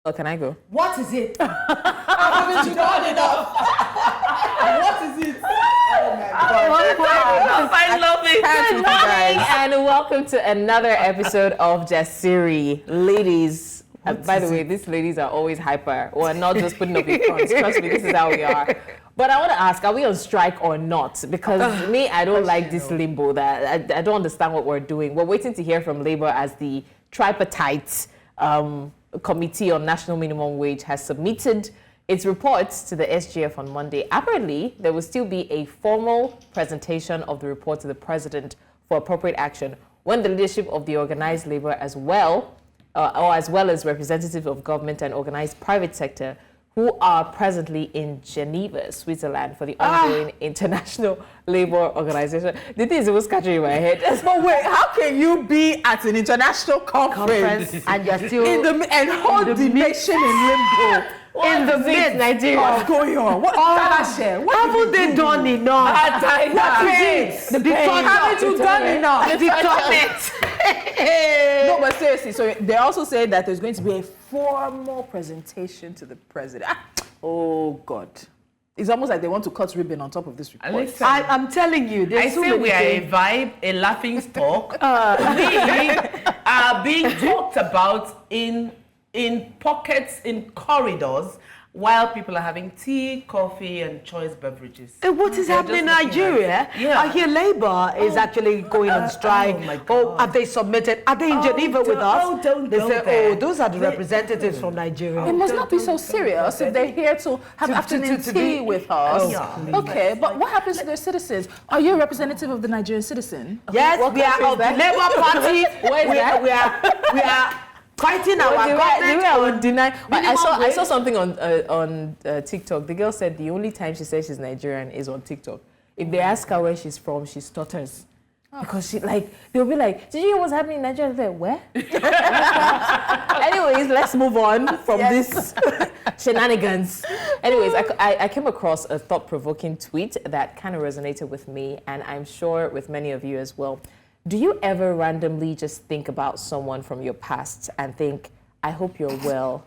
Oh, can I go? What is it? Haven't you done enough? What is it? Oh my God. I love it. Good morning and welcome to another episode of Jasiri. Ladies, by the way, these ladies are always hyper. We're not just putting up your fronts. Trust me, this is how we are. But I want to ask, are we on strike or not? Because me, I don't like this limbo. That I don't understand what we're doing. We're waiting to hear from Labour as the tripartite Committee on National Minimum Wage has submitted its reports to the SGF on Monday. Apparently, there will still be a formal presentation of the report to the President for appropriate action when the leadership of the organized labor as well as representatives of government and organized private sector who are presently in Geneva, Switzerland for the ongoing International Labour Organization. The thing is, it was catching in my head. But wait, how can you be at an international conference and you're still and hold the nation in limbo? In the midst, Nigeria. What's going on? What haven't they done enough? What is it? Haven't you done enough? No, but seriously, so they also say that there's going to be a formal presentation to the president. Oh God. It's almost like they want to cut ribbon on top of this report. Listen, I'm telling you, I say we are a vibe, a laughing stock. We are being talked about in pockets, in corridors, while people are having tea, coffee, and choice beverages. And what is happening in Nigeria? I hear Labour is actually going on strike. Oh my God. Have they submitted? Are they in Geneva with us? Don't they go say, there. those are the representatives from Nigeria. It must not be so serious if they're here to have afternoon tea with us. Okay, but what happens to their citizens? Are you a representative of the Nigerian citizen? Yes, we are of the Labour Party. We are fighting our government. I saw something on TikTok. The girl said the only time she says she's Nigerian is on TikTok. If they ask her where she's from, she stutters. Because they'll be like, did you hear what's happening in Nigeria? They're like, where? Anyways, let's move on from this shenanigans. Anyways, I came across a thought-provoking tweet that kind of resonated with me, and I'm sure with many of you as well. Do you ever randomly just think about someone from your past and think, I hope you're well?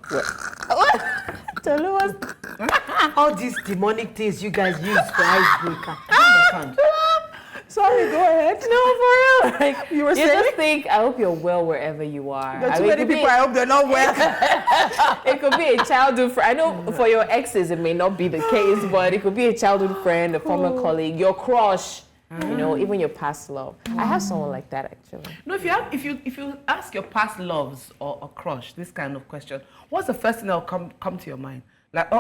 All these demonic things you guys use for icebreaker. Sorry, go ahead. No, for real. You were You saying? just think, I hope you're well wherever you are. There are too many people, I hope they're not well. It could be a childhood friend. I know for your exes it may not be the case, but it could be a childhood friend, a former colleague, your crush. You know, even your past love. I have someone like that actually. No, if you ask your past loves or crush this kind of question, what's the first thing that will come to your mind? Like,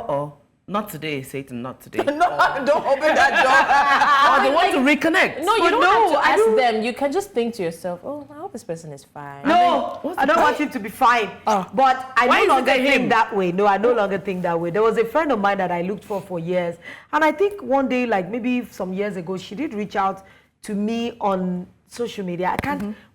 not today, Satan, not today. No, don't open that Or they want to reconnect. No, you don't have to ask them. You can just think to yourself, oh, I hope this person is fine. No, I don't want him to be fine. But I no longer think that way. No, I no longer think that way. There was a friend of mine that I looked for years. And I think one day, like maybe some years ago, she did reach out to me on social media.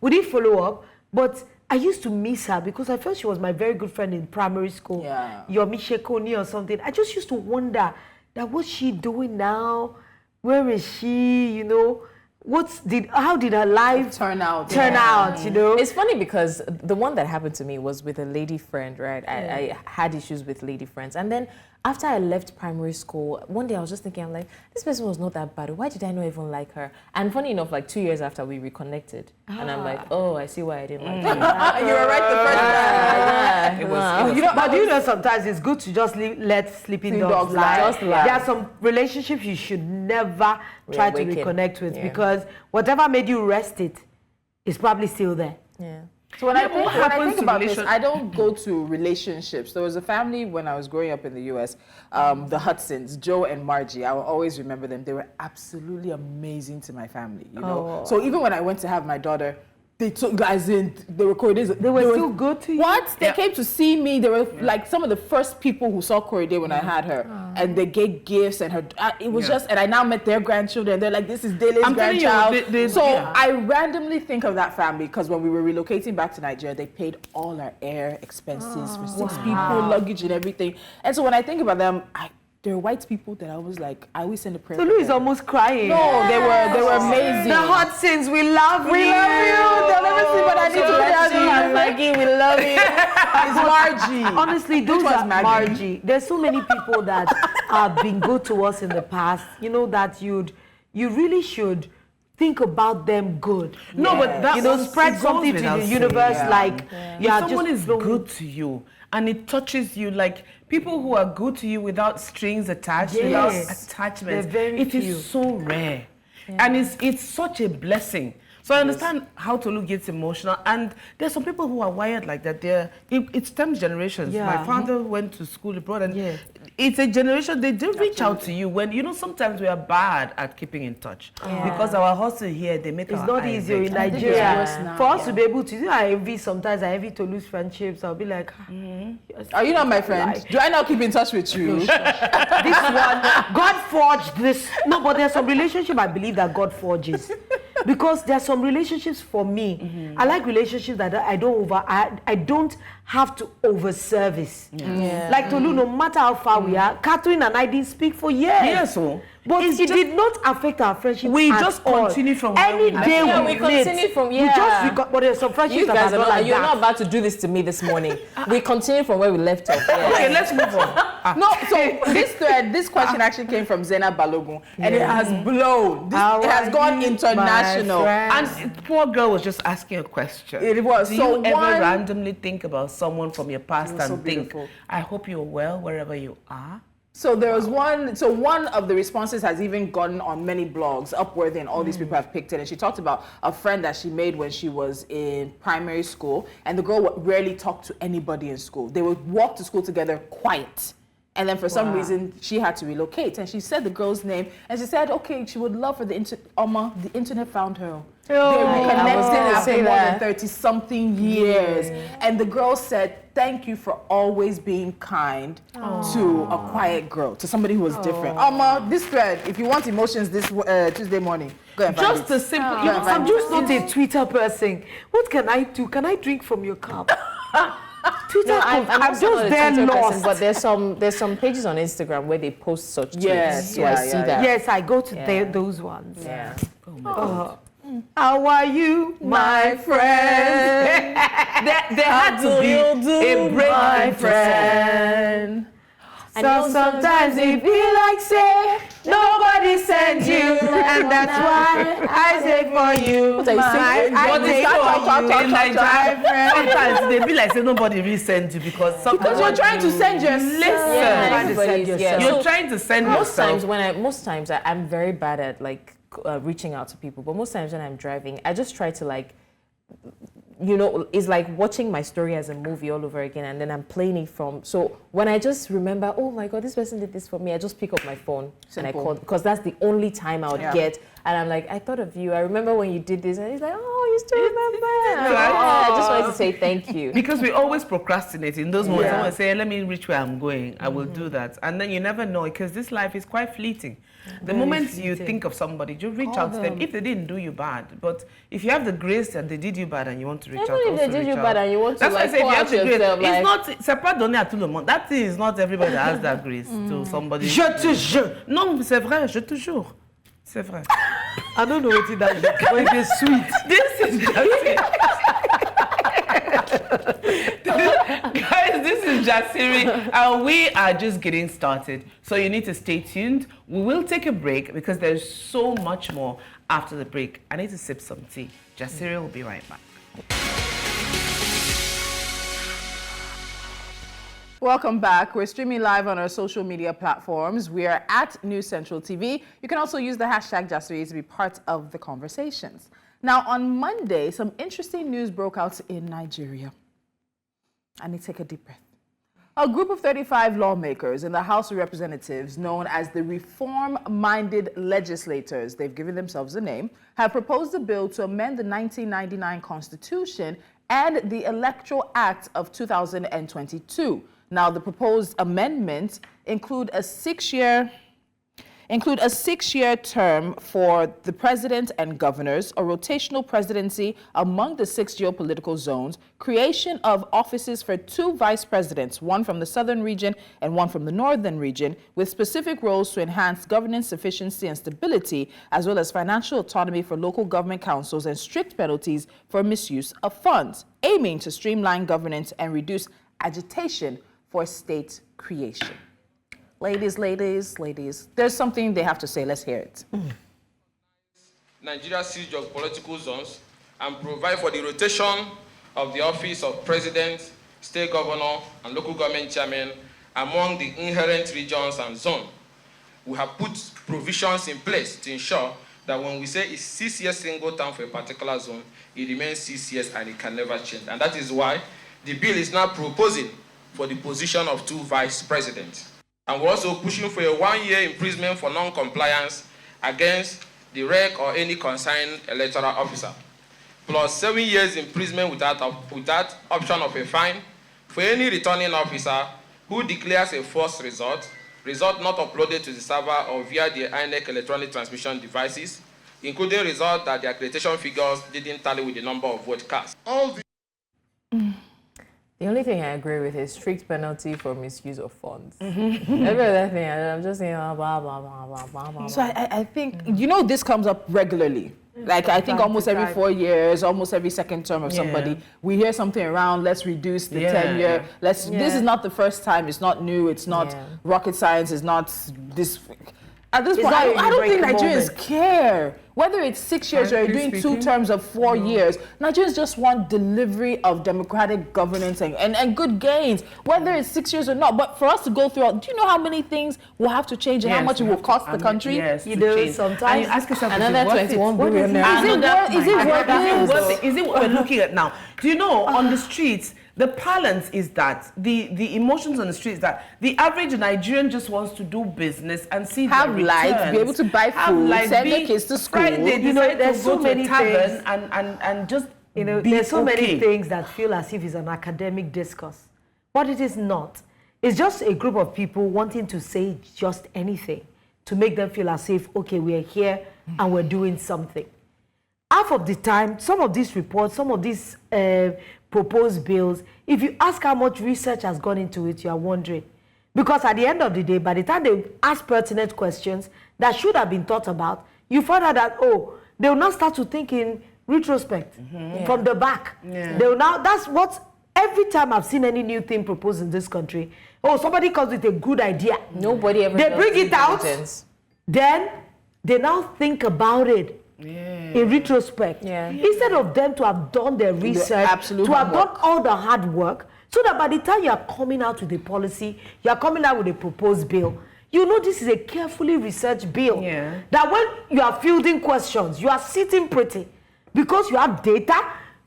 We didn't follow up, but I used to miss her because I felt she was my very good friend in primary school. Yomi Shekoni or something. I just used to wonder that what's she doing now? Where is she? You know, how did her life turn out? You know, it's funny because the one that happened to me was with a lady friend, right? I had issues with lady friends, and then after I left primary school, one day I was just thinking, I'm like, this person was not that bad. Why did I not even like her? And funny enough, like 2 years after we reconnected, and I'm like, oh, I see why I didn't like her. You were right the first time. But you know, sometimes it's good to just let sleeping dogs lie. There are some relationships you should never try to reconnect with because whatever made you rest it is probably still there. Yeah. So when I think about this, I don't go to relationships. There was a family when I was growing up in the US, the Hudsons, Joe and Margie. I will always remember them. They were absolutely amazing to my family, you know. So even when I went to have my daughter, they took guys in, they were Corridays. They were still good to you? What? They came to see me. They were like some of the first people who saw Corriday when I had her. And they gave gifts and her, it was just, and I now met their grandchildren. They're like, this is Dele's grandchild. I randomly think of that family because when we were relocating back to Nigeria, they paid all our air expenses for 6 people, luggage and everything. And so when I think about them, there were white people that I was like, I always send a prayer. So Lou is almost crying. No, they were amazing. The Hudsons, we love you. We love you. They'll never see what I need to put Maggie, we love you. It's Margie. Honestly, those are Margie? Margie. There's so many people that have been good to us in the past, you know, that you really should think about them good. No, but that spread something to the universe, like if someone is good to you and it touches you, like people who are good to you without strings attached, without attachments, it is so rare. And it's such a blessing. So I understand how Tolu gets emotional, and there's some people who are wired like that. It stems generations. My father went to school abroad, and it's a generation. They do reach out to you when, you know, sometimes we are bad at keeping in touch because our hustle here, they make it's our not eyes easier in red. Nigeria for us to be able to. I envy sometimes. I envy Tolu's friendships. I'll be like, are you not my friend? Do I not keep in touch with you? This one, God forged this. No, but there's some relationship I believe that God forges. Because there's some relationships for me. I like relationships that I don't have to over service. Like Tolu, no matter how far we are, Catherine and I didn't speak for years. Yes, so. But it did not affect our friendship. We just continue from any day we continue from we just but there's some friendships you guys that are not like you're that. not about to do this to me this morning. We continue from where we left off. Okay, let's move on. No, so this question actually came from Zena Balogun, and it has blown. It has gone international. And poor girl was just asking a question. It was. Do you ever randomly think about someone from your past and think, I hope you're well wherever you are? So there was one of the responses has even gotten on many blogs, Upworthy, and all these people have picked it. And she talked about a friend that she made when she was in primary school, and the girl would rarely talk to anybody in school. They would walk to school together quiet. And then for some reason, she had to relocate. And she said the girl's name, and she said, okay, she would love for the internet found her. They reconnected after more than 30-something years. And the girl said, thank you for always being kind to a quiet girl, to somebody who was different. This thread, if you want emotions this Tuesday morning, go and find Just a simple, I'm just not a Twitter person. What can I do? Can I drink from your cup? Twitter, no, I'm just there lost. But there's some pages on Instagram where they post such tweets. Yes, so I see that. Yes, I go to those ones. Yeah. How are you, my friend? There had to be a break, my friend. So sometimes it feel like say nobody sent you, and that's why I say for you. Sometimes they be like say nobody really sent you because you're trying to send yourself. You're trying to send yourself. Most times I'm very bad at like reaching out to people, but most times when I'm driving, I just try to like, you know, it's like watching my story as a movie all over again, and then I'm playing it from. So when I just remember, oh my God, this person did this for me, I just pick up my phone and I call, because that's the only time I would get. And I'm like, I thought of you. I remember when you did this, and he's like, oh, you still remember? I just wanted to say thank you. Because we always procrastinate in those moments. Someone say, let me reach where I'm going. I will do that, and then you never know because this life is quite fleeting. The moment you think of somebody, you reach out to them if they didn't do you bad. But if you have the grace that they did you bad and you want to reach out, if they did you bad and you want to, that's why I say if you have the grace. Yourself, it's not c'est pas donné à tout le monde. That thing is not everybody that has that grace to somebody. Je te jure. Non, c'est vrai. Je te jure. C'est vrai. I don't know what it does, but it is sweet. This is just guys, this is Jasiri, and we are just getting started. So you need to stay tuned. We will take a break because there's so much more after the break. I need to sip some tea. Jasiri will be right back. Welcome back. We're streaming live on our social media platforms. We are at News Central TV. You can also use the hashtag Jasiri to be part of the conversations. Now, on Monday, some interesting news broke out in Nigeria. I need to take a deep breath. A group of 35 lawmakers in the House of Representatives, known as the Reform-Minded Legislators, they've given themselves a name, have proposed a bill to amend the 1999 Constitution and the Electoral Act of 2022. Now, the proposed amendments include a 6-year include a 6-year term for the president and governors, a rotational presidency among the 6 geopolitical zones, creation of offices for 2 vice presidents, one from the southern region and one from the northern region, with specific roles to enhance governance efficiency and stability, as well as financial autonomy for local government councils and strict penalties for misuse of funds, aiming to streamline governance and reduce agitation for state creation. Ladies, there's something they have to say. Let's hear it. Nigeria sees geopolitical zones and provide for the rotation of the office of president, state governor, and local government chairman among the inherent regions and zones. We have put provisions in place to ensure that when we say it's 6 years single term for a particular zone, it remains 6 years and it can never change. And that is why the bill is now proposing for the position of 2 vice presidents. And we're also pushing for a 1-year imprisonment for non-compliance against the rec or any concerned electoral officer, plus 7 years imprisonment without option of a fine for any returning officer who declares a false result not uploaded to the server or via the INEC electronic transmission devices, including result that the accreditation figures didn't tally with the number of vote cast. The only thing I agree with is strict penalty for misuse of funds. Every other thing, I'm just saying blah, blah, blah, blah, blah, blah. So I think, this comes up regularly. Like, I think almost every 4 years, almost every second term of somebody, we hear something around, let's reduce the tenure. This is not the first time. It's not new. It's not rocket science. It's not this. At this point, I don't think Nigerians care. Whether it's 6 years or you're doing 2 terms of 4 years, Nigerians just want delivery of democratic governance and good gains, whether it's 6 years or not. But for us to go through, do you know how many things will have to change and how much it will cost the country? Yes, you do sometimes. And you ask yourself, another 21 billion. Is it what we're looking at now? Do you know, on the streets, the parlance is that, the emotions on the streets that the average Nigerian just wants to do business and see have life, be able to buy food, send their kids to school. There's so many things, and just there's so many things that feel as if it's an academic discourse. But it is not. It's just a group of people wanting to say just anything to make them feel as if, okay, we're here and we're doing something. Half of the time, some of these reports, some of these proposed bills, if you ask how much research has gone into it, you are wondering. Because at the end of the day, by the time they ask pertinent questions that should have been thought about, you find out that, they will now start to think in retrospect from the back. They will now, that's what, every time I've seen any new thing proposed in this country, somebody comes with a good idea. Nobody ever They bring it out, then they now think about it. In retrospect, instead of them to have done their research, to have done all the hard work, so that by the time you are coming out with a policy, you are coming out with a proposed bill, you know this is a carefully researched bill. That when you are fielding questions, you are sitting pretty because you have data,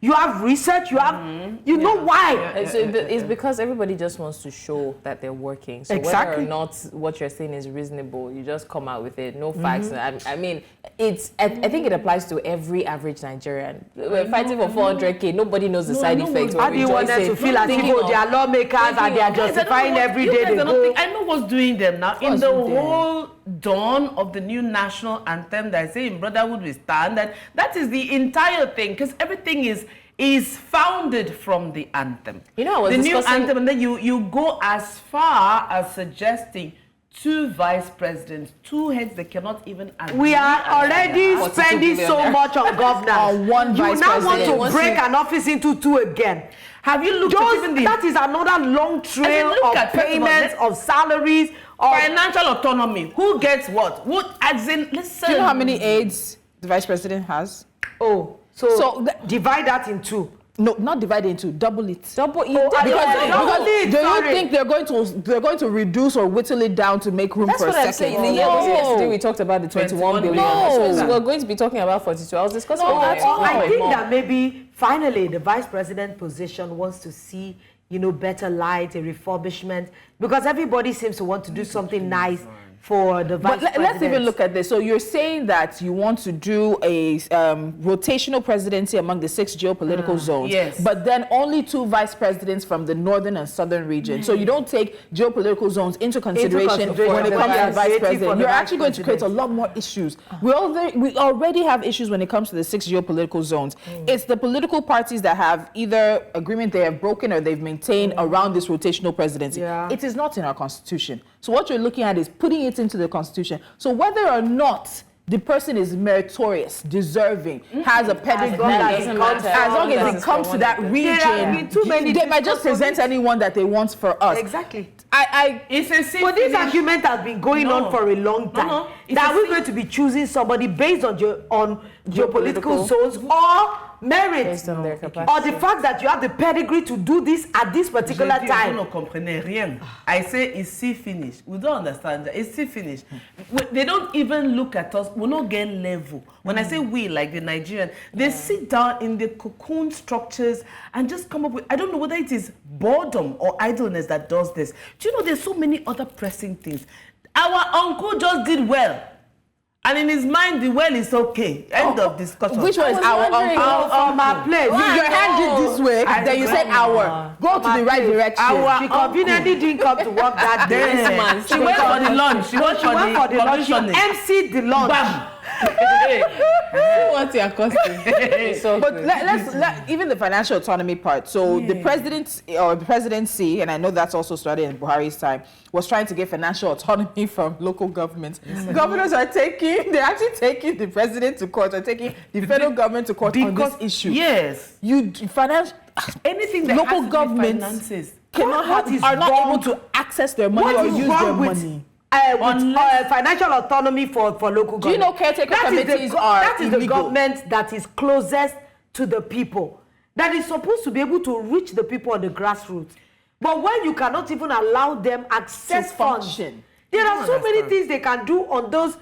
you have research, you have, you know why. It's because everybody just wants to show that they're working. So whether or not what you're saying is reasonable, you just come out with it, no facts. I mean, I think it applies to every average Nigerian. We're fighting for 400K. Nobody knows the side effects. How do you want them to feel as if they are lawmakers and they are justifying every day they go? I know what's doing them now. In the whole dawn of the new national anthem that say in brotherhood we stand, and that is the entire thing, because everything is founded from the anthem. You know, the new anthem, and then you go as far as suggesting 2 vice presidents, 2 heads that cannot even agree. We are already spending so much on governance. On one vice president. You now want to break an office into 2 again. Have you looked at even that is another long trail of payments, of salaries, of financial autonomy. Who gets what? What, as in, listen. Do you know how many aides the vice president has? So divide that in 2. No, not divide it into, double it. Double it. Because do you think they're going to reduce or whittle it down to make room for a second? That's what I'm saying. The year yesterday we talked about the 21 billion. So we're going to be talking about 42. I was discussing I think that maybe finally the vice president position wants to see, better light, a refurbishment, because everybody seems to want to do something nice for the vice president. Let's even look at this. So you're saying that you want to do a rotational presidency among the 6 geopolitical zones, yes. but then only 2 vice presidents from the northern and southern region. So you don't take geopolitical zones into consideration when it comes to the vice president. You're actually going to create a lot more issues. We already have issues when it comes to the 6 geopolitical zones. It's the political parties that have either agreement they have broken or they've maintained around this rotational presidency. It is not in our constitution. So what you're looking at is putting it into the constitution. So whether or not the person is meritorious, deserving, has a pedigree, as long as it comes to that region, they might just present anyone that they want for us. Exactly. It's a but this argument has been going on for a long time. That we're going to be choosing somebody based on geopolitical zones or merit, based on their capacity, or the fact that you have the pedigree to do this at this particular time. Vous ne comprenez rien. I say it's still finished. We don't understand that. It's still finished. They don't even look at us. We don't get level. When I say we, like the Nigerian, they sit down in the cocoon structures and just come up with, I don't know whether it is boredom or idleness that does this. Do you know there's so many other pressing things? Our uncle just did well. And in his mind, the well is okay. End of discussion. Which one is our uncle? From our place. Your hand did this way, then you said our. Go to the right direction. She conveniently didn't come to work that day. She went for the lunch. She went for the lunch. She emceed the lunch. Bam. What's your costume? So but let's even the financial autonomy part. So the president or the presidency, and I know that's also started in Buhari's time, was trying to get financial autonomy from local governments. Governors are they're actually taking the president to court, or taking the federal government to court on this issue. Yes. Anything that local governments are not able to access their money or use their money. Financial autonomy for local government. Do you know caretaker committees are that is illegal? The government that is closest to the people, that is supposed to be able to reach the people on the grassroots. But when you cannot even allow them access funds, there are so many things they can do on those,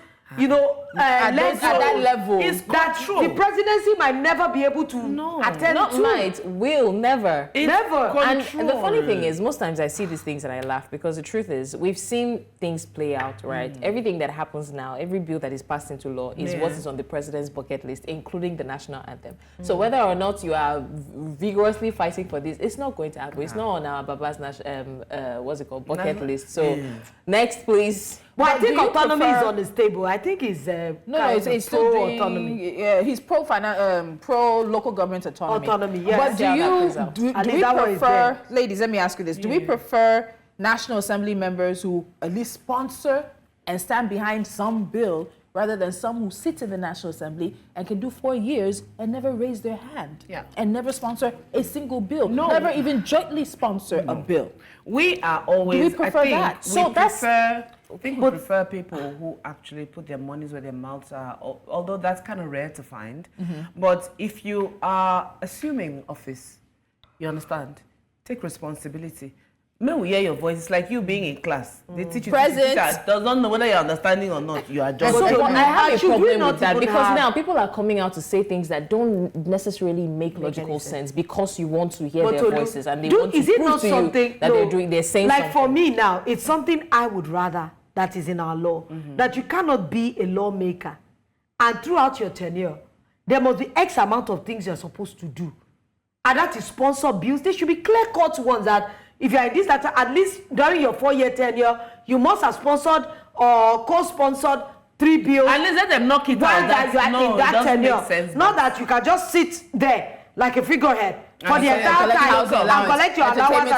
at that level. Is that true? The presidency might never be able to attend not to. Might, will, never. Never. And the funny thing is, most times I see these things and I laugh, because the truth is, we've seen things play out, right? Everything that happens now, every bill that is passed into law is what is on the president's bucket list, including the national anthem. So whether or not you are vigorously fighting for this, it's not going to happen. It's not on our Baba's bucket list. So next, please. Well, I think autonomy is on the table. I think it's it's still pro-autonomy. He's pro local government autonomy. Yes. But do we prefer, ladies, let me ask you this. Do we prefer National Assembly members who at least sponsor and stand behind some bill, rather than some who sit in the National Assembly and can do 4 years and never raise their hand and never sponsor a single bill, never even jointly sponsor a bill? We are always. Do we prefer that? I think we prefer people who actually put their monies where their mouths are, although that's kind of rare to find. But if you are assuming office, you understand, take responsibility. When we hear your voice, it's like you being in class. They teach you does not know whether you're understanding or not. You are just. I have a problem with that, because now people are coming out to say things that don't necessarily make logical sense, because you want to hear their voices and they want to prove to you that they're saying something. Like for me now, it's something I would rather that is in our law, that you cannot be a lawmaker and throughout your tenure, there must be X amount of things you're supposed to do. And that is sponsor bills. There should be clear-cut ones that if you're in this, that at least during your 4-year tenure, you must have sponsored or co-sponsored 3 bills. At least let them knock it out. That you are in that tenure. Not that you can just sit there like a figurehead for the entire time and collect your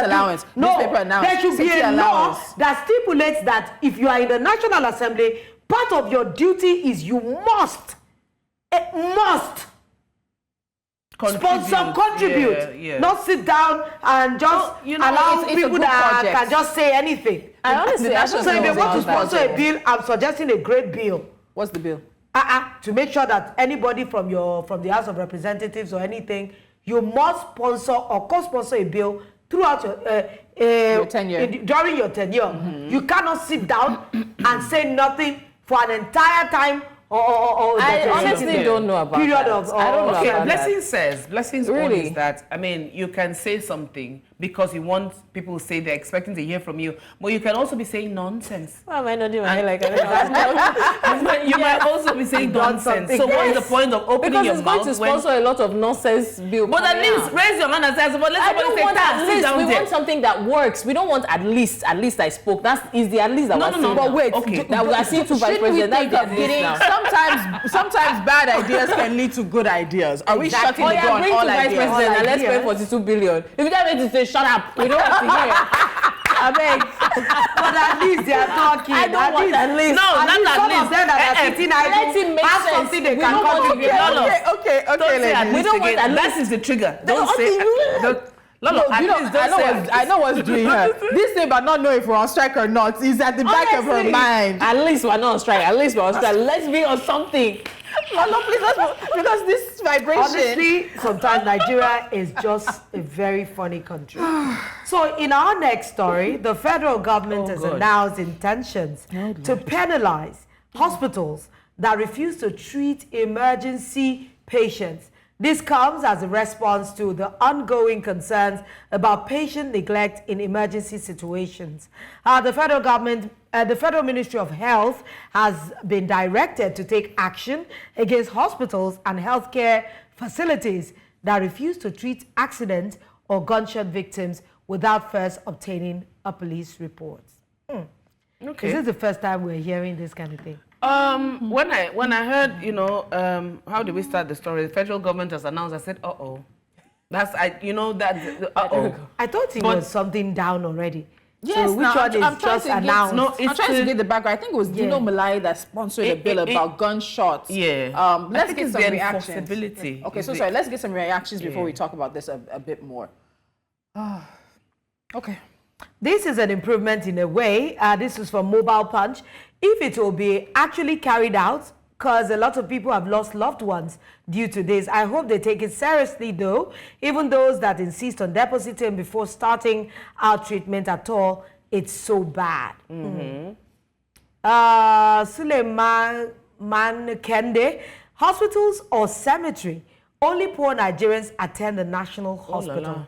allowance. No, there should be a law that stipulates that if you are in the National Assembly, part of your duty is you must contribute, not sit down and just allow people that can just say anything. I honestly, so if they want to sponsor a bill, I'm suggesting a great bill. What's the bill? To make sure that anybody from the House of Representatives or anything, you must sponsor or co-sponsor a bill throughout your tenure. During your tenure. You cannot sit down and say nothing for an entire time. I honestly don't know about period that. I don't know about Blessing says, Blessing's point is that, I mean, you can say something, because you want people to say they're expecting to hear from you. But you can also be saying nonsense. Why am I not doing my hair like that? You might also be saying nonsense. So what's the point of opening your mouth? Because it's going to sponsor a lot of nonsense bill. But at least raise your hand and say, but let somebody say that. We want something that works. We don't want at least I spoke. Is the at least that we're saying. But wait, okay. That we are seeing two vice presidents. Sometimes bad ideas can lead to good ideas. Are we shutting the door on all ideas? Vice president and let's pay 42 billion. If you tell me to say shut up, we don't have to hear. I mean, but at least they are talking. I don't want at least. No, not at least. Some of them that are sitting idle have something they can contribute. Okay. We don't want at least. That is the trigger. Don't say. Lolo, I know what's doing her. This thing about not knowing if we're on strike or not is at the back of her mind. At least we're not on strike. Let's be on something. Lolo, please, because this vibration. Honestly, sometimes Nigeria is just a very funny country. So in our next story, the federal government has announced intentions to penalize hospitals that refuse to treat emergency patients. This comes as a response to the ongoing concerns about patient neglect in emergency situations. The Federal Ministry of Health has been directed to take action against hospitals and healthcare facilities that refuse to treat accident or gunshot victims without first obtaining a police report. Okay. Is this the first time we're hearing this kind of thing? When I heard, how did we start the story? The federal government has announced. I said, that's I thought it was something down already. Yes, so which one is just announced? I'm trying to get the background. I think it was Dino Malai that sponsored a bill about gunshots. Yeah. Let's get some reactions. Okay, sorry. Let's get some reactions before we talk about this a bit more. Okay. This is an improvement in a way. This is from Mobile Punch. If it will be actually carried out, because a lot of people have lost loved ones due to this. I hope they take it seriously, though. Even those that insist on depositing before starting our treatment at all, it's so bad. Suleiman Kende, hospitals or cemetery? Only poor Nigerians attend the National Hospital.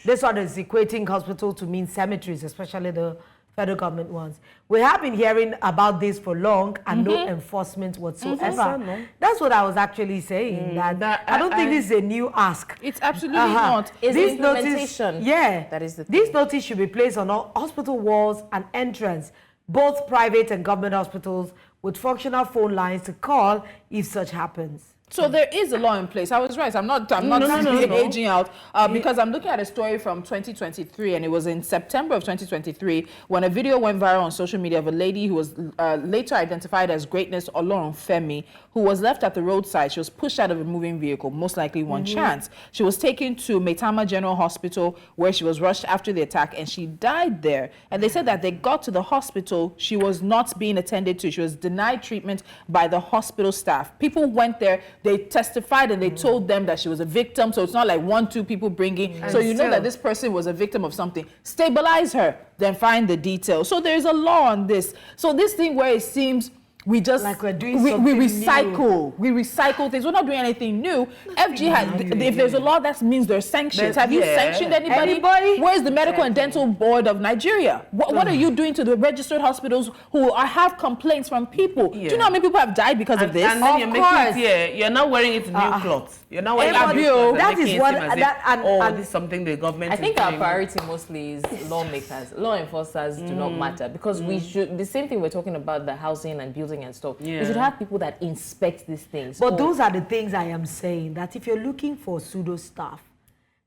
This one is equating hospital to mean cemeteries, especially the federal government ones. We have been hearing about this for long and no enforcement whatsoever. That's what I was actually saying. That I don't think this is a new ask. It's absolutely not. It's this implementation. That is the thing. This notice should be placed on all hospital walls and entrance, both private and government hospitals, with functional phone lines to call if such happens. So there is a law in place. I was right. I'm not aging out because I'm looking at a story from 2023, and it was in September of 2023 when a video went viral on social media of a lady who was later identified as Greatness Olorunfemi, who was left at the roadside. She was pushed out of a moving vehicle, most likely one chance. She was taken to Maitama General Hospital, where she was rushed after the attack, and she died there. And they said that they got to the hospital, she was not being attended to. She was denied treatment by the hospital staff. People went there. They testified and they told them that she was a victim. So it's not like 1-2 people bringing. So you know that this person was a victim of something. Stabilize her, then find the details. So there's a law on this. So this thing where it seems we just like we're doing we recycle. We recycle things. We're not doing anything new. FG has, if there's a law, that means there's sanctions. Have you sanctioned anybody? Where's the Medical and Dental Board of Nigeria? What are you doing to the registered hospitals who have complaints from people? Do you know how many people have died because of this? And then you're making it, you're not wearing it in new clothes. You're not wearing it. That is what this is something the government. I think our priority mostly is lawmakers. Law enforcers do not matter, because we should. The same thing we're talking about, the housing and building and stuff. We should have people that inspect these things. But those are the things I am saying, that if you're looking for pseudo staff,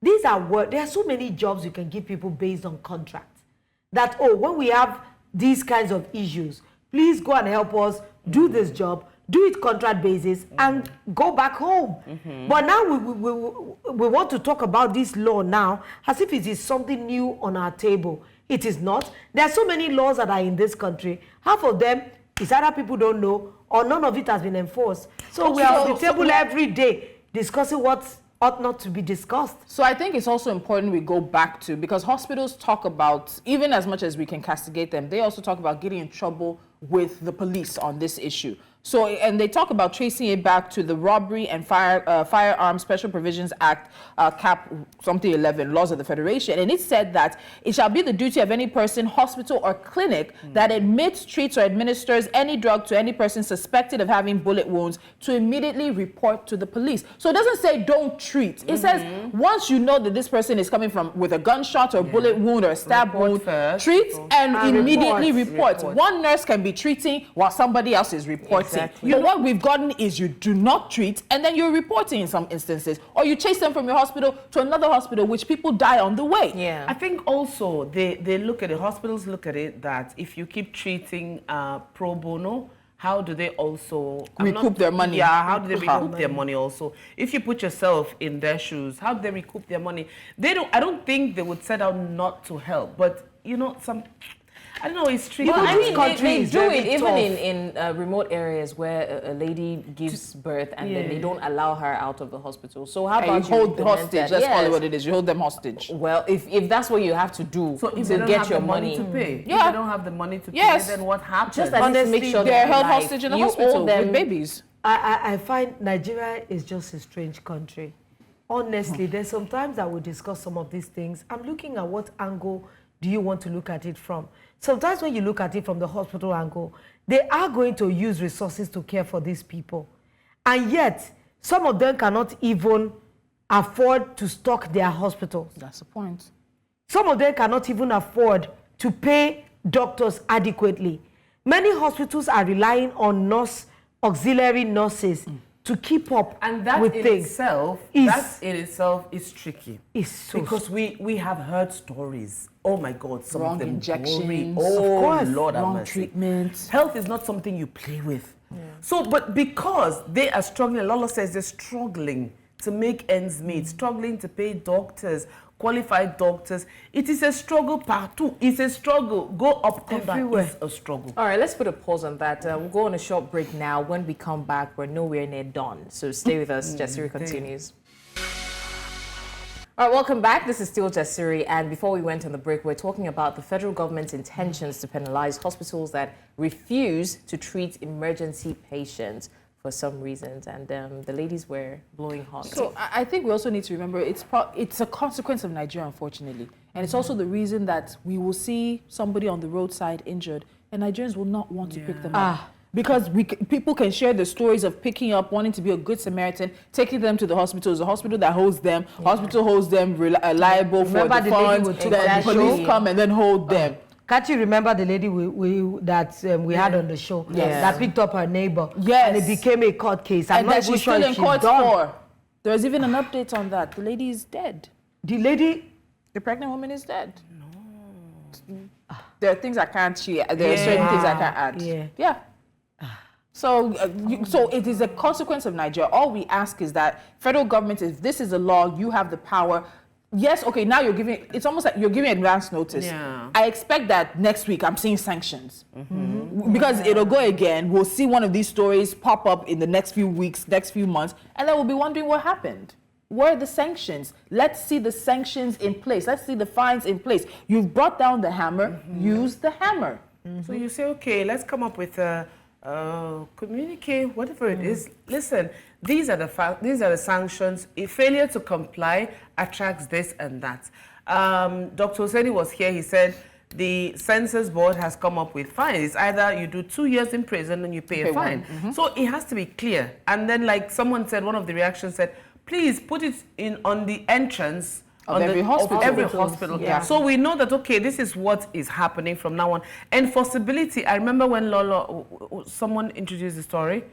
these are what there are so many jobs you can give people based on contracts. That when we have these kinds of issues, please go and help us do this job, do it contract basis, and go back home. But now we want to talk about this law now as if it is something new on our table. It is not. There are so many laws that are in this country. Half of them is either people don't know or none of it has been enforced. So we are on the table every day discussing what ought not to be discussed. So I think it's also important we go back to, because hospitals talk about, even as much as we can castigate them, they also talk about getting in trouble with the police on this issue. So, and they talk about tracing it back to the Robbery and Firearms Special Provisions Act, Cap something 11, Laws of the Federation. And it said that it shall be the duty of any person, hospital or clinic that admits, treats or administers any drug to any person suspected of having bullet wounds to immediately report to the police. So it doesn't say don't treat. It says once you know that this person is coming from with a gunshot or bullet wound or a stab wound, treat and immediately report. One nurse can be treating while somebody else is reporting. Exactly. But what we've gotten is you do not treat and then you're reporting in some instances, or you chase them from your hospital to another hospital, which people die on the way. Yeah. I think also they look at it, hospitals look at it that if you keep treating pro bono, how do they also recoup their money? Yeah, how do they recoup their money also? If you put yourself in their shoes, how do they recoup their money? I don't think they would set out not to help, but you know, I don't know, it's tricky. Well, I mean, they do it even in remote areas where a lady gives birth and then they don't allow her out of the hospital. So how about you hold hostage? That's probably what it is. You hold them hostage. Well, if that's what you have to do to get your money to pay, if they don't have the money to pay, then what happens? Just honestly, make sure they're held hostage in a hospital with babies. I find Nigeria is just a strange country. Honestly, there's sometimes I will discuss some of these things. I'm looking at what angle do you want to look at it from. Sometimes when you look at it from the hospital angle, they are going to use resources to care for these people. And yet, some of them cannot even afford to stock their hospitals. That's the point. Some of them cannot even afford to pay doctors adequately. Many hospitals are relying on auxiliary nurses to keep up with things. That in itself is tricky. It's so because we have heard stories. Oh my God, some wrong of them injections. Oh, of course. Lord, wrong treatments. Health is not something you play with. Yeah. So, but because they are struggling, Lolo says they're struggling to make ends meet, struggling to pay doctors, qualified doctors. It is a struggle partout. It's a struggle. Go up, come everywhere. Back. It's a struggle. All right, let's put a pause on that. We'll go on a short break now. When we come back, we're nowhere near done. So stay with us. Jasiri continues. All right, welcome back. This is still Jasiri, and before we went on the break, we're talking about the federal government's intentions to penalize hospitals that refuse to treat emergency patients for some reasons, and the ladies were blowing hot. So I think we also need to remember it's a consequence of Nigeria, unfortunately, and it's also the reason that we will see somebody on the roadside injured, and Nigerians will not want to pick them up. Because people can share the stories of picking up, wanting to be a good Samaritan, taking them to the hospital. It's a hospital that holds them. Hospital holds them liable for the funds. Then police come and then hold them. Can't you remember the lady we had on the show that picked up her neighbor? Yes. And it became a court case. I'm not she's sure still in court for. There's even an update on that. The lady is dead. The pregnant woman is dead. No. There are things I can't share. There are certain things I can't add. Yeah. So it is a consequence of Nigeria. All we ask is that federal government, if this is a law, you have the power. Yes, okay, now it's almost like you're giving advance notice. Yeah. I expect that next week I'm seeing sanctions. Because it'll go again. We'll see one of these stories pop up in the next few weeks, next few months, and then we'll be wondering what happened. Where are the sanctions? Let's see the sanctions in place. Let's see the fines in place. You've brought down the hammer, use the hammer. So you say, okay, let's come up with a communicate, whatever it is. Listen, these are the sanctions. If failure to comply attracts this and that. Dr. Hosseini was here. He said the census board has come up with fines. It's either you do 2 years in prison and you pay a fine. So it has to be clear. And then, like someone said, one of the reactions said, please put it in on the entrance of every hospital. Yeah. So we know that, okay, this is what is happening from now on. Enforceability, I remember when someone introduced the story.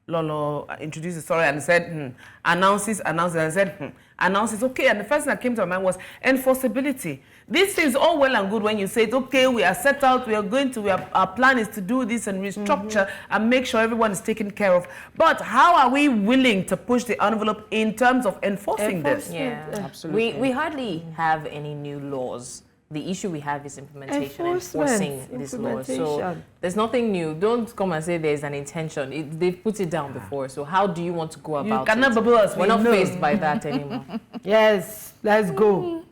Lolo introduced the story and said, announces, and said, announces, okay. And the first thing that came to my mind was enforceability. This is all well and good when you say, okay, we are set out, our plan is to do this and restructure and make sure everyone is taken care of. But how are we willing to push the envelope in terms of enforcing this? Yeah, absolutely. We hardly have any new laws. The issue we have is implementation, enforcing these laws. So there's nothing new. Don't come and say there's an intention. They've put it down before. So how do you want to go about it? We're not faced by that anymore. Yes, let's go.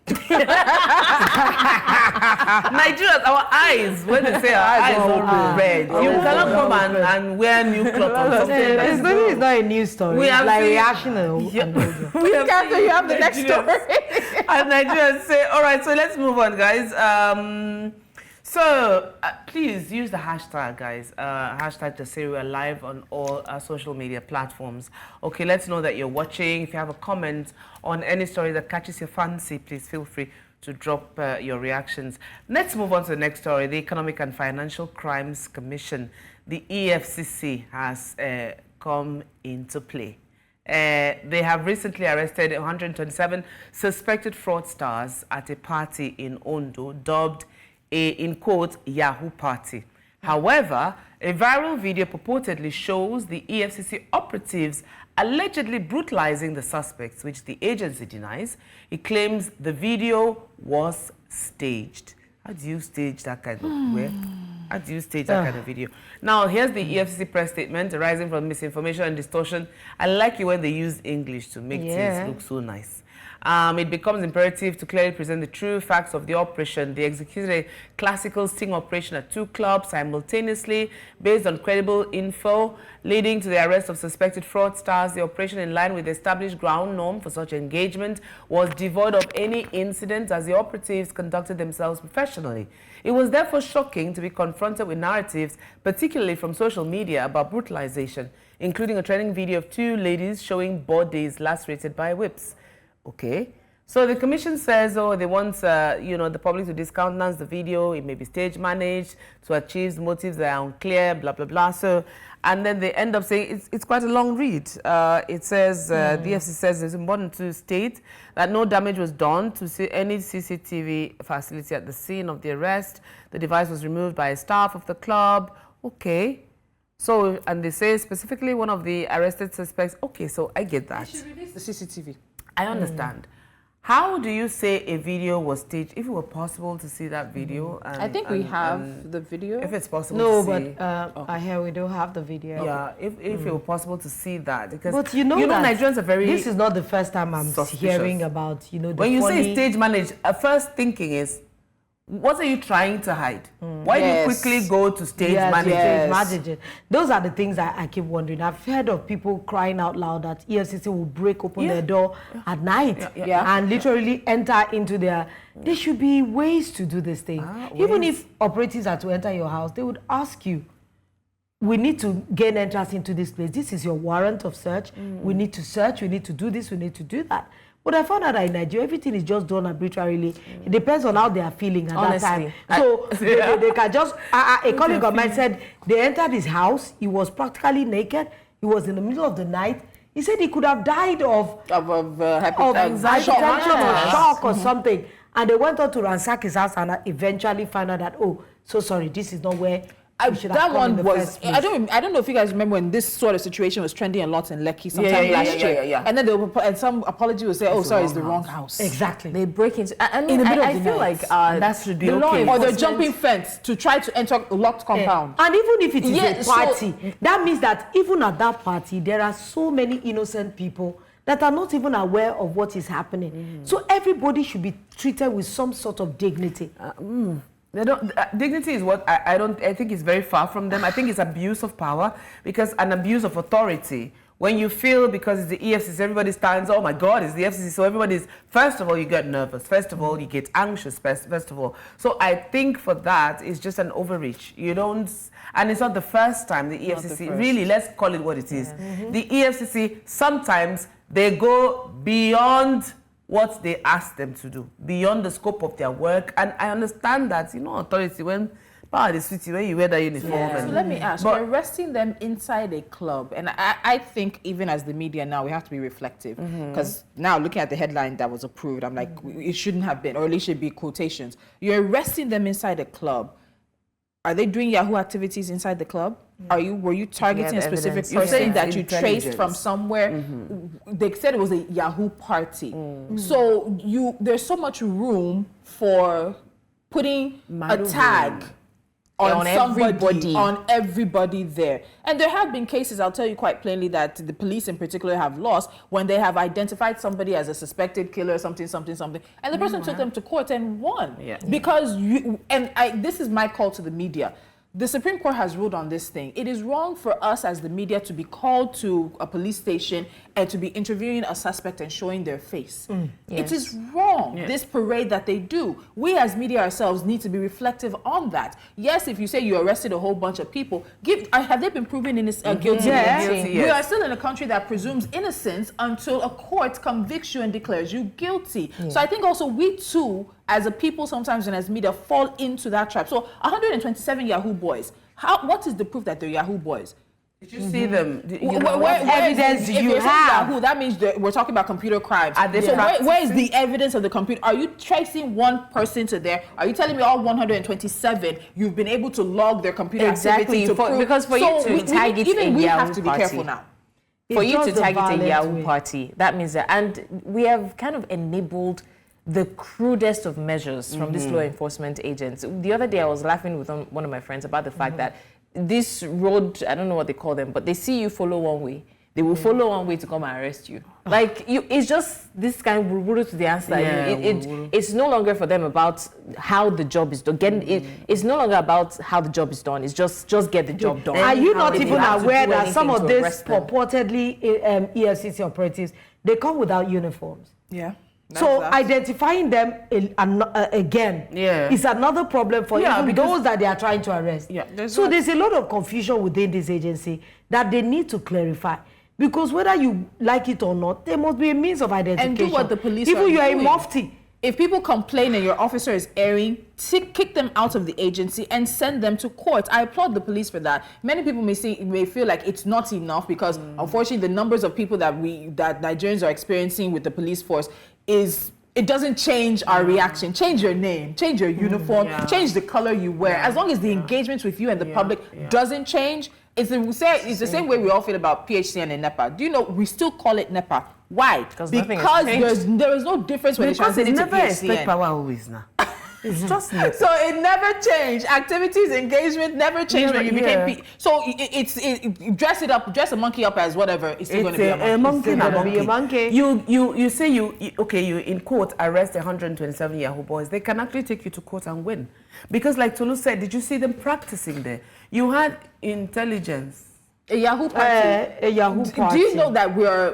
Nigerians, our eyes, when they say our eyes are red, you cannot come and wear new clothes or something. It's not a news story. We have like seen, reactional. We have After you have the next story. And Nigerians say, all right, so let's move on, guys. Please use the hashtag, guys. Hashtag JustSayWe're live on all social media platforms. Okay, let's know that you're watching. If you have a comment on any story that catches your fancy, please feel free to drop your reactions. Let's move on to the next story. The Economic and Financial Crimes Commission, the EFCC, has come into play. They have recently arrested 127 suspected fraudsters at a party in Ondo, dubbed in quote, Yahoo party. However, a viral video purportedly shows the EFCC operatives allegedly brutalizing the suspects, which the agency denies. It claims the video was staged. How do you stage that kind of How do you stage that kind of video? Now, here's the EFCC press statement arising from misinformation and distortion. I like it when they use English to make things look so nice. It becomes imperative to clearly present the true facts of the operation. They executed a classical sting operation at 2 clubs simultaneously based on credible info, leading to the arrest of suspected fraudsters. The operation, in line with the established ground norm for such engagement, was devoid of any incident as the operatives conducted themselves professionally. It was therefore shocking to be confronted with narratives, particularly from social media, about brutalization, including a trending video of 2 ladies showing bodies lacerated by whips. Okay, so the commission says, oh, they want, the public to discountenance the video. It may be stage managed to achieve motives that are unclear, blah, blah, blah. So, and then they end up saying it's quite a long read. It says, the EFCC says it's important to state that no damage was done to any CCTV facility at the scene of the arrest. The device was removed by a staff of the club. Okay. So, and they say specifically one of the arrested suspects. Okay, so I get that. They should release the CCTV. I understand. How do you say a video was staged? If it were possible to see that video, I think we have the video. If it's possible to see. I hear we don't have the video. Yeah, if it were possible to see that, because but you know Nigerians are very. This is not the first time I'm hearing about the when you say stage managed, first thinking is, what are you trying to hide? Why do you quickly go to stage management? Those are the things I keep wondering. I've heard of people crying out loud that EFCC will break open their door at night and literally enter into their... There should be ways to do this thing. Even if operatives are to enter your house, they would ask you, we need to gain entrance into this place. This is your warrant of search. We need to search. We need to do this. We need to do that. But I found out that in Nigeria, everything is just done arbitrarily. It depends on how they are feeling at that time. So they can just... a colleague of mine said they entered his house. He was practically naked. He was in the middle of the night. He said he could have died of anxiety or shock or something. And they went on to ransack his house and eventually found out that, oh, so sorry, this is not where... that one was, I don't know if you guys remember when this sort of situation was trending a lot in Lekki sometime last year. And then and some apology will say, oh, sorry, it's the wrong house. Exactly. They break into, in the middle of the feel night. Like that should be okay. Or they're jumping fence to try to enter a locked compound. And even if it is a party, that means that even at that party, there are so many innocent people that are not even aware of what is happening. So everybody should be treated with some sort of dignity. They don't, dignity is what I think is very far from them. I think it's abuse of power, because an abuse of authority. When you feel, because it's the EFCC, everybody stands, oh my God, it's the EFCC. So everybody's, first of all, you get nervous. First of all, you get anxious, first of all. So I think for that, it's just an overreach. You don't, and it's not the first time the EFCC, really, let's call it what it is. The EFCC, sometimes they go beyond what they ask them to do, beyond the scope of their work. And I understand that, authority, when power is sweetie, when you wear that uniform. So let me ask, you're arresting them inside a club. And I think even as the media now, we have to be reflective. Because now looking at the headline that was approved, I'm like, it shouldn't have been, or at least should be quotations. You're arresting them inside a club. Are they doing Yahoo activities inside the club? Were you targeting a specific person that you traced from somewhere? They said it was a Yahoo party. So there's so much room for putting a tag on everybody. On everybody there. And there have been cases, I'll tell you quite plainly, that the police in particular have lost when they have identified somebody as a suspected killer, something, and the person took them to court and won. Yeah. Because this is my call to the media. The Supreme Court has ruled on this thing. It is wrong for us as the media to be called to a police station and to be interviewing a suspect and showing their face. It is wrong, this parade that they do. We as media ourselves need to be reflective on that. Yes, if you say you arrested a whole bunch of people, have they been proven guilty? Yes. We are still in a country that presumes innocence until a court convicts you and declares you guilty. So I think also we too, as a people sometimes and as media, fall into that trap. So 127 Yahoo boys. What is the proof that they're Yahoo boys? Did you see them? Where evidence do you have? Yahoo, that means we're talking about computer crimes. Are they So where is the evidence of the computer? Are you tracing one person to there? Are you telling me all 127 you've been able to log their computer activity to prove? Because for you to tag it even in we Yahoo have to be party. careful now. For you to just a tag it in violent Yahoo way. party, that means that, and we have kind of enabled the crudest of measures from these law enforcement agents. The other day I was laughing with one of my friends about the fact that this road, I don't know what they call them, but they see you follow one way. They will follow one way to come and arrest you. Like, it's just this kind of wuru to the answer. It's no longer for them about how the job is done. It's no longer about how the job is done. It's just get the job done. Are you not even aware that some of these arrest them. purportedly EFCC operatives, they come without uniforms? Yeah. So identifying them again is another problem for even those that they are trying to arrest. There's a lot of confusion within this agency that they need to clarify. Because whether you like it or not, there must be a means of identification. And do what the police even are you are doing. a mufti. If people complain and your officer is erring, kick them out of the agency and send them to court. I applaud the police for that. Many people may feel like it's not enough because unfortunately the numbers of people that Nigerians are experiencing with the police force it doesn't change our reaction. Change your name, change your uniform, change the color you wear. As long as the engagement with you and the public doesn't change, it's the same way we all feel about PHC and NEPA. Do you know we still call it NEPA? Why? Because there is no difference when it translates to PHC. Power always now. It's just so it never changed. Activities, engagement never changed when you became so it's dress it up, dress a monkey up as whatever. It's still going to be a monkey. It's going to be a monkey. You say you in court arrest 127 Yahoo boys. They can actually take you to court and win, because like Tolu said, did you see them practicing there? You had intelligence. A Yahoo party. A Yahoo party. Do you know that we are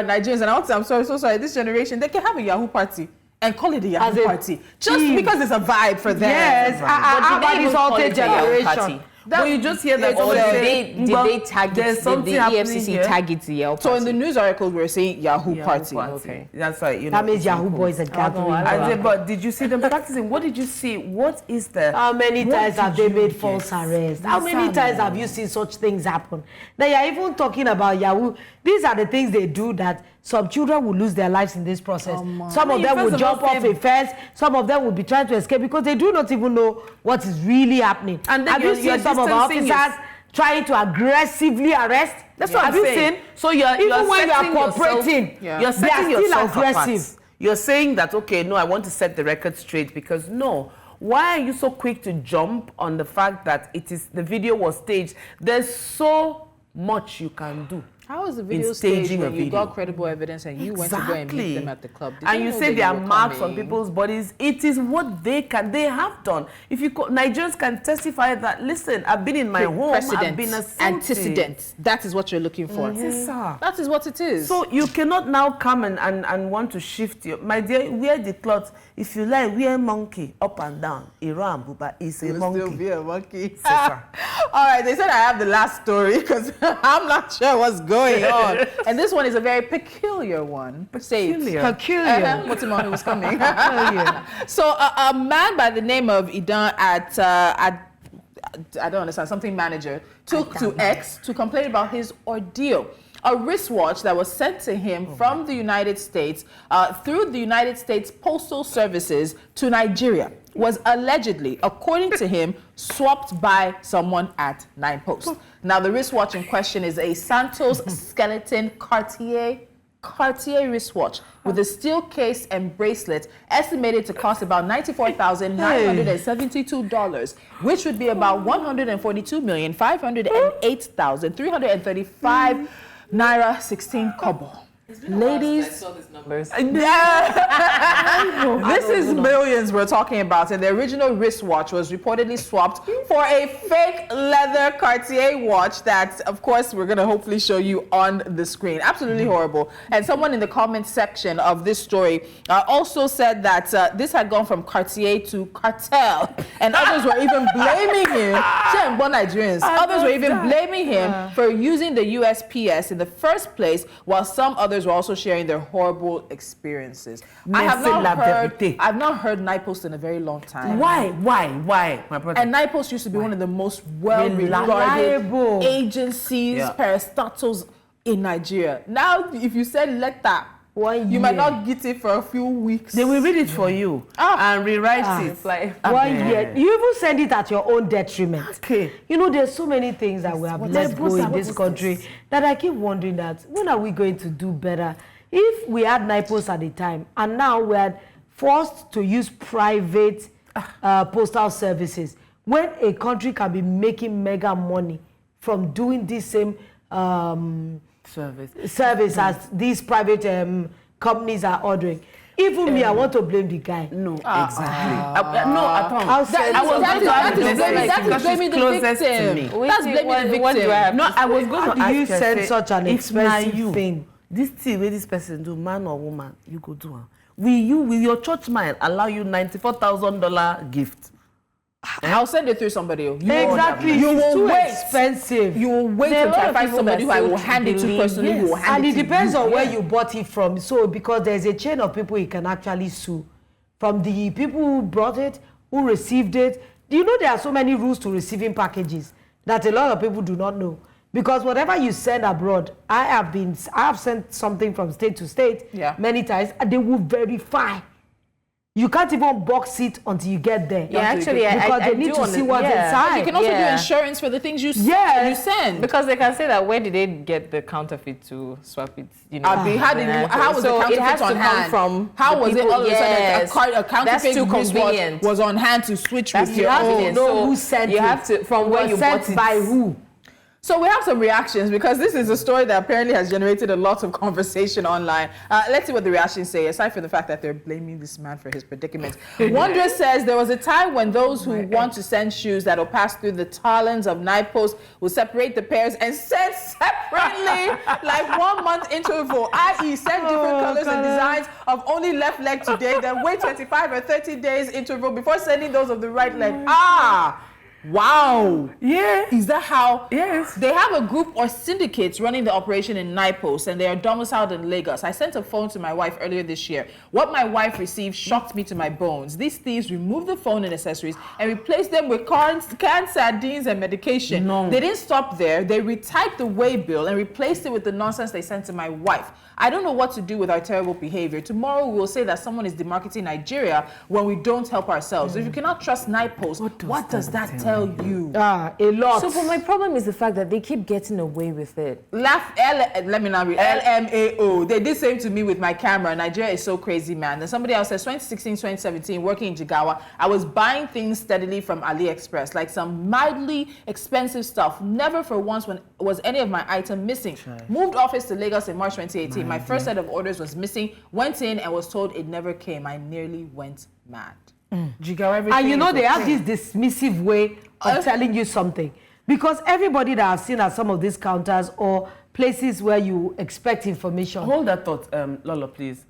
Nigerians? And I'm so sorry. This generation, they can have a Yahoo party and call it a Yahoo party just because it's a vibe for them. Yes, about this altered generation. But you just hear that. Did they tag it? Did the EFCC tag it to Yahoo party? So in the news articles, we're saying Yahoo party. Okay. That's right. That means Yahoo boys are gathering. But did you see them practicing? What did you see? What is the... How many times have they made false arrests? How many times have you seen such things happen? Now you're even talking about Yahoo. These are the things they do that some children will lose their lives in this process. Some of them will jump off a fence. Some of them will be trying to escape because they do not even know what is really happening. And have you seen some of our officers trying to aggressively arrest? That's what I'm saying. So you're even when you are cooperating, you're setting yourself aggressive. You're saying that, okay, no, I want to set the record straight because no. Why are you so quick to jump on the fact that the video was staged? There's so much you can do. How is the video staged when you got credible evidence and you went to go and meet them at the club? And you say there are marks on people's bodies. It is what they have done. If Nigerians can testify that, listen, I've been in my home, I've been assaulted. Antecedents. That is what you're looking for. That is what it is. So you cannot now come and want to shift your... My dear, wear the cloth. If you like, wear monkey up and down. Iran, Buba is a monkey. Still be a monkey. All right, they said I have the last story because I'm not sure what's going on. And this one is a very peculiar one. Peculiar. Motimoni was coming. So a man by the name of Idan at I don't understand, something manager, took to X to complain about his ordeal. A wristwatch that was sent to him from the United States through the United States Postal Services to Nigeria was allegedly, according to him, swapped by someone at 9 Post. Now, the wristwatch in question is a Santos Skeleton Cartier Cartier wristwatch with a steel case and bracelet, estimated to cost about $94,972, which would be about 142,508,335 naira 16 kobo. Ladies, I saw these numbers. This is millions we're talking about, and the original wristwatch was reportedly swapped for a fake leather Cartier watch that, of course, we're going to hopefully show you on the screen. Absolutely horrible. And someone in the comment section of this story also said that this had gone from Cartier to cartel, and others were even blaming him. Nigerians. Others were even blaming him for using the USPS in the first place, while some others were also sharing their horrible experiences. I've not heard NIPOST in a very long time. Why, my brother? And NIPOST used to be one of the most well-regarded agencies, parastatals in Nigeria. Now, if you said letter, you might not get it for a few weeks. They will read it for you and rewrite it. Like, 1 year. You even send it at your own detriment. Okay. You know, there's so many things that we have let go in this country that I keep wondering that when are we going to do better? If we had NIPOS at the time and now we are forced to use private postal services, when a country can be making mega money from doing this same service as these private companies are ordering. Even me, I want to blame the guy. No, exactly. No, at all. That is blaming the victim. That's blaming the victim. No, I was going to ask you. How do you send such an expensive thing? This thing where this person do, man or woman, you go do it. Will you, with your church mind, allow you $94,000 gift? I'll send it through somebody. Exactly. You will too wait. Expensive. You will wait until I find somebody who I will hand it to personally. Who will hand and it depends on where you bought it from. So because there's a chain of people you can actually sue, from the people who brought it, who received it. Do you know there are so many rules to receiving packages that a lot of people do not know? Because whatever you send abroad, I have sent something from state to state many times, and they will verify. You can't even box it until you get there. Yeah, actually, because they need to see what's inside. You can also do insurance for the things you send. Because they can say that where did they get the counterfeit to swap it? You know, how was the counterfeit on hand? How was it all of a sudden a counterfeit was on hand to switch with your own? You have to know who sent it. You have to, from where you bought it. By who? So we have some reactions because this is a story that apparently has generated a lot of conversation online. Let's see what the reactions say, aside from the fact that they're blaming this man for his predicament. Wondrous says, there was a time when those who want to send shoes that will pass through the talons of NIPOS will separate the pairs and send separately, like 1 month interval, i.e. send different colors and designs of only left leg today, then wait 25 or 30 days interval before sending those of the right leg. Wow. Yeah. Is that how? Yes. They have a group or syndicates running the operation in NIPOS, and they are domiciled in Lagos. I sent a phone to my wife earlier this year. What my wife received shocked me to my bones. These thieves removed the phone and accessories and replaced them with canned sardines and medication. No. They didn't stop there. They retyped the way bill and replaced it with the nonsense they sent to my wife. I don't know what to do with our terrible behavior. Tomorrow we will say that someone is demarketing Nigeria when we don't help ourselves. If you cannot trust NIPOS, what does that tell you? A lot. So, but my problem is the fact that they keep getting away with it. Let me now read. LMAO. They did same to me with my camera. Nigeria is so crazy, man. Then somebody else says, 2016, 2017, working in Jigawa, I was buying things steadily from AliExpress, like some mildly expensive stuff. Never for once was any of my item missing. Moved office to Lagos in March 2018. My first set of orders was missing. Went in and was told it never came. I nearly went mad. And you know they have this dismissive way of telling you something, because everybody that I've seen at some of these counters or places where you expect information. Hold that thought, Lolo, please.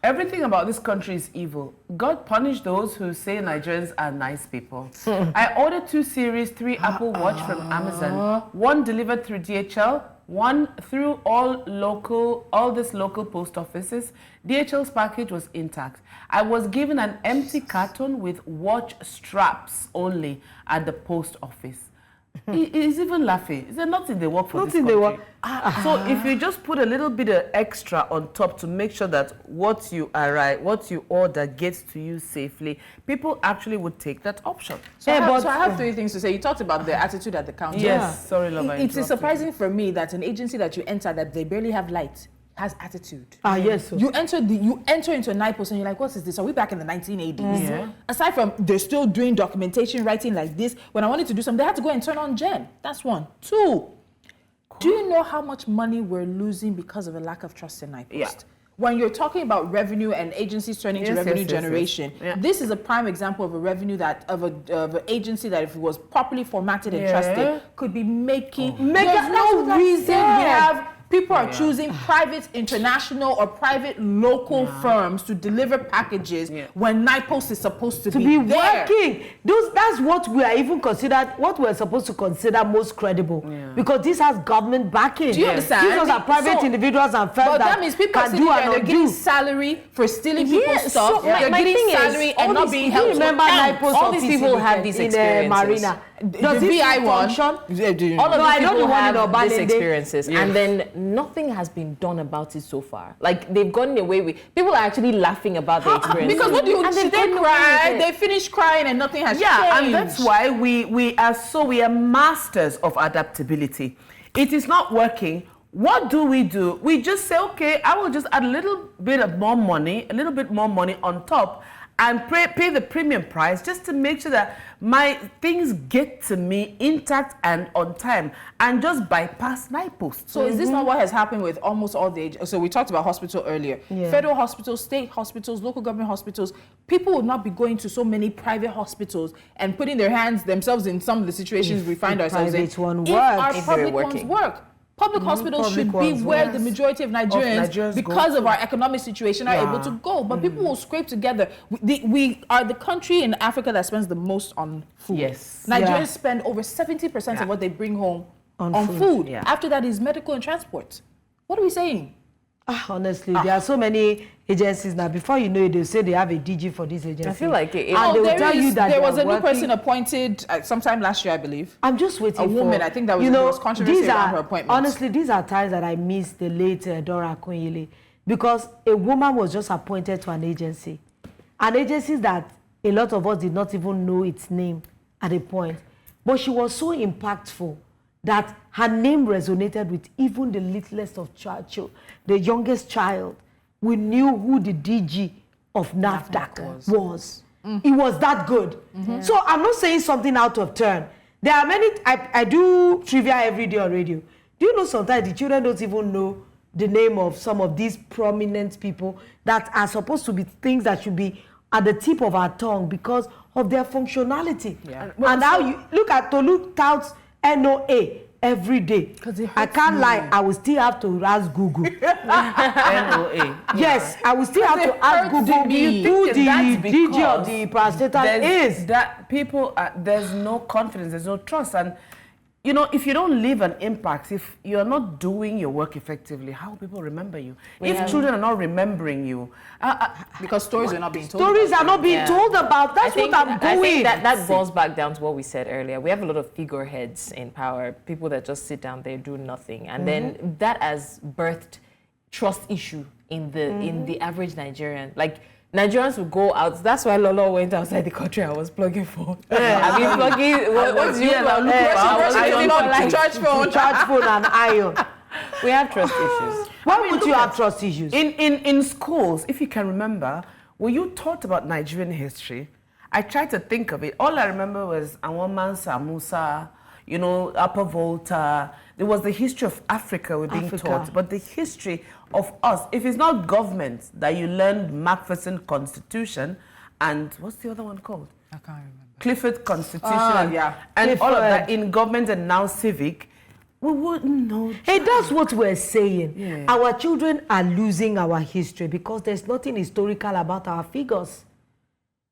Everything about this country is evil. God punish those who say Nigerians are nice people. I ordered 2 Series 3 Apple Watch from Amazon. 1 delivered through DHL, 1 through all these local post offices. DHL's package was intact. I was given an empty carton with watch straps only at the post office. He's even laughing. Is there nothing they work for this country? So if you just put a little bit of extra on top to make sure that what you order gets to you safely, people actually would take that option. So I have 3 things to say. You talked about the attitude at the counter. Yes, sorry, love. It is surprising for me that an agency that you enter that they barely have light. has attitude. Yes. You enter into a night post and you're like, what is this? Are we back in the 1980s? Yeah. Aside from they're still doing documentation, writing like this. When I wanted to do something, they had to go and turn on Gen. That's one. Two. Do you know how much money we're losing because of a lack of trust in night post? Yeah. When you're talking about revenue and agencies turning to revenue generation, this is a prime example of a revenue of an agency that if it was properly formatted and trusted could be making. There's no reason we have. People are choosing private international or private local firms to deliver packages when night post is supposed to be there. working. That's what we are even considered, what we're supposed to consider most credible. Because this has government backing. Do you understand? These are private individuals and firms that means people can do and they're not getting do. salary for stealing people's stuff. So my getting thing salary is, and not being held to remember account. all these people have these experiences. Marina. Does The this VI one. function? All of these I know people the one in have these Obalende. experiences, and then nothing has been done about it so far. Like they've gotten away with. People are actually laughing about the experience. Because what do you? And They gotten away cry. with it. They finish crying and nothing has changed. And that's why we are masters of adaptability. It is not working. What do? We just say, okay, I will just add a little bit more money on top, and pay the premium price just to make sure that my things get to me intact and on time, and just bypass night posts. So is this not what has happened with almost all the agencies? So we talked about hospital earlier. Federal hospitals, state hospitals, local government hospitals. People would not be going to so many private hospitals and putting their hands themselves in some of the situations we find ourselves in. Private one If our works. public ones work. Public hospitals should be where the majority of Nigerians, because of our economic situation, are able to go. But people will scrape together. We are the country in Africa that spends the most on food. Yes. Nigerians spend over 70% of what they bring home on food. After that is medical and transport. What are we saying? Honestly, there are so many agencies now. Before you know it, they'll say they have a DG for this agency. I feel like it. And they will tell you that there was a new working. person appointed sometime last year, I believe. I'm just waiting for a woman. I think that was the most controversy around her appointment. Honestly, these are times that I miss the late Dora Akunyili, because a woman was just appointed to an agency that a lot of us did not even know its name at a point. But she was so impactful that her name resonated with even the littlest of children, the youngest child. We knew who the DG of NAFDAC was. It was that good. So I'm not saying something out of turn. There are many, I do trivia every day on radio. Do you know sometimes the children don't even know the name of some of these prominent people that are supposed to be things that should be at the tip of our tongue because of their functionality. And now you look at Tolu touts NOA every day. I can't lie, I will still have to ask Google. NOA. Yes, I will still have to ask Google who the DG of the parastatal is. That people, there's no confidence, there's no trust. And, you know, if you don't leave an impact, if you're not doing your work effectively, how will people remember you? If children are not remembering you. Because stories are not being told. Stories are not being told about. That's what I'm doing. I think that boils back down to what we said earlier. We have a lot of figureheads in power, people that just sit down there, do nothing. And then that has birthed trust issue in the average Nigerian. Like, Nigerians will go out. That's why Lolo went outside the country. I was plugging phone. I've been plugging. What's you? Charge phone and iron. We have trust issues. Why would you have trust issues? In schools, if you can remember, when you taught about Nigerian history, I tried to think of it. All I remember was Mansa Musa, you know, Upper Volta. There was the history of Africa we're being taught, but the history of us. If it's not government that you learned Macpherson Constitution, and what's the other one called? I can't remember. Clifford Constitution, and Clifford. all of that in government and now civic, we wouldn't know. Hey, that's what we're saying. Our children are losing our history because there's nothing historical about our figures.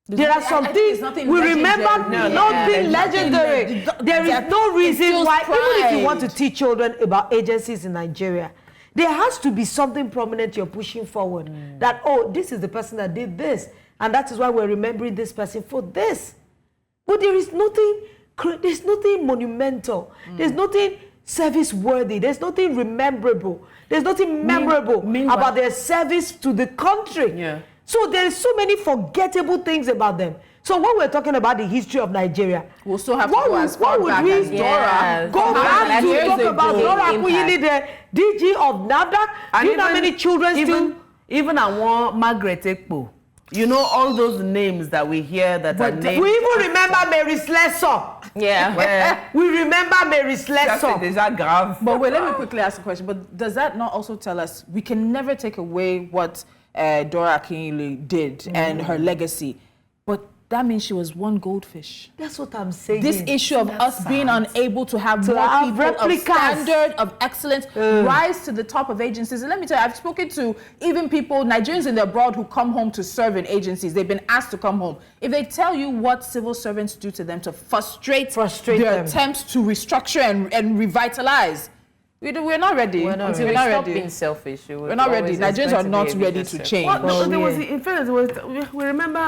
There are some things we remember, nothing legendary. There is no reason why, even if you want to teach children about agencies in Nigeria, there has to be something prominent you're pushing forward. That, oh, this is the person that did this, and that is why we're remembering this person for this. But there is nothing, there's nothing monumental. There's nothing service-worthy. There's nothing rememberable. There's nothing memorable about their service to the country. So there's so many forgettable things about them. So when we're talking about the history of Nigeria, we'll still have to go as far back as Dora. Go back to talk about Dora Akuyili, the DG of NAFDAC. Do you know how many children even I want Margaret Ekpo. You know all those names that we hear that are named. We even remember Mary Slessor. Yeah. We remember Mary Slessor. But wait, let me quickly ask a question. But does that not also tell us we can never take away what Dora Akuyili did and her legacy? But that means she was one goldfish. That's what I'm saying. This issue of us being unable to have more people of standard, of excellence, rise to the top of agencies. And let me tell you, I've spoken to even people, Nigerians in the abroad, who come home to serve in agencies. They've been asked to come home. If they tell you what civil servants do to them to frustrate their attempts to restructure and revitalize, we're not ready. We're not ready. Being selfish. We're not ready. Nigerians are not ready to change. In fairness, we remember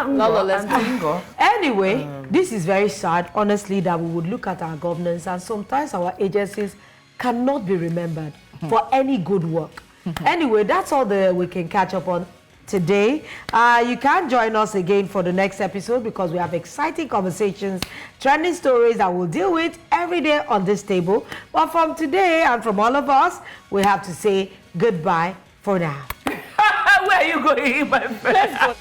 Anyway, this is very sad, honestly, that we would look at our governance and sometimes our agencies cannot be remembered for any good work. Anyway, that's all we can catch up on today. You can join us again for the next episode because we have exciting conversations, trending stories that we'll deal with every day on this table. But from today and from all of us, we have to say goodbye for now. Where are you going, my friend?